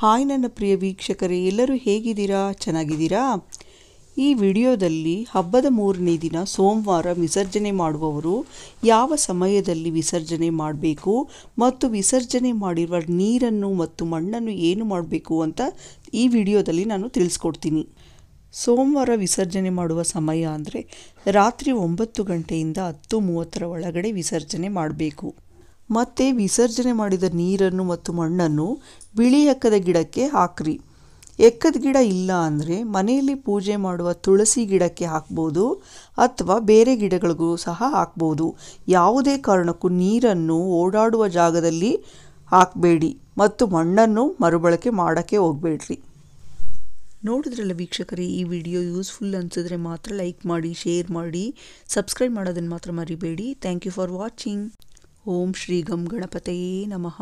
Hi ನನ್ನ ಪ್ರಿಯ ವೀಕ್ಷಕರೇ, ಎಲ್ಲರೂ ಹೇಗಿದ್ದೀರಾ? ಚೆನ್ನಾಗಿದ್ದೀರಾ? ಈ ವಿಡಿಯೋದಲ್ಲಿ ಹಬ್ಬದ 3ನೇ ದಿನ ಸೋಮವಾರ ವಿಸರ್ಜನೆ ಮಾಡುವವರು ಯಾವ ಸಮಯದಲ್ಲಿ ವಿಸರ್ಜನೆ ಮಾಡಬೇಕು ಮತ್ತು ವಿಸರ್ಜನೆ ಮಾಡಿರುವ ನೀರನ್ನು ಮತ್ತು ಮಣ್ಣನ್ನು ಏನು ಮಾಡಬೇಕು ಅಂತ ಈ ವಿಡಿಯೋದಲ್ಲಿ ನಾನು ತಿಳಿಸ್ಕೊಡ್ತೀನಿ. ಸೋಮವಾರ ವಿಸರ್ಜನೆ ಮಾಡುವ ಸಮಯ ಅಂದರೆ ರಾತ್ರಿ 9 ಗಂಟೆಯಿಂದ 10:30 ಒಳಗಡೆ ವಿಸರ್ಜನೆ ಮಾಡಬೇಕು. ಮತ್ತು ವಿಸರ್ಜನೆ ಮಾಡಿದ ನೀರನ್ನು ಮತ್ತು ಮಣ್ಣನ್ನು ಬಿಳಿ ಎಕ್ಕದ ಗಿಡಕ್ಕೆ ಹಾಕ್ರಿ. ಎಕ್ಕದ ಗಿಡ ಇಲ್ಲ ಅಂದರೆ ಮನೆಯಲ್ಲಿ ಪೂಜೆ ಮಾಡುವ ತುಳಸಿ ಗಿಡಕ್ಕೆ ಹಾಕ್ಬೋದು ಅಥವಾ ಬೇರೆ ಗಿಡಗಳಿಗೂ ಸಹ ಹಾಕ್ಬೋದು. ಯಾವುದೇ ಕಾರಣಕ್ಕೂ ನೀರನ್ನು ಓಡಾಡುವ ಜಾಗದಲ್ಲಿ ಹಾಕಬೇಡಿ ಮತ್ತು ಮಣ್ಣನ್ನು ಮರುಬಳಕೆ ಮಾಡೋಕ್ಕೆ ಹೋಗಬೇಡ್ರಿ. ನೋಡಿದ್ರಲ್ಲ ವೀಕ್ಷಕರೇ, ಈ ವಿಡಿಯೋ ಯೂಸ್ಫುಲ್ ಅನಿಸಿದ್ರೆ ಮಾತ್ರ ಲೈಕ್ ಮಾಡಿ, ಶೇರ್ ಮಾಡಿ, ಸಬ್ಸ್ಕ್ರೈಬ್ ಮಾಡೋದನ್ನು ಮಾತ್ರ ಮರಿಬೇಡಿ. Thank you for watching. ಓಂ ಶ್ರೀ ಗಂ ಗಣಪತಯೇ ನಮಃ.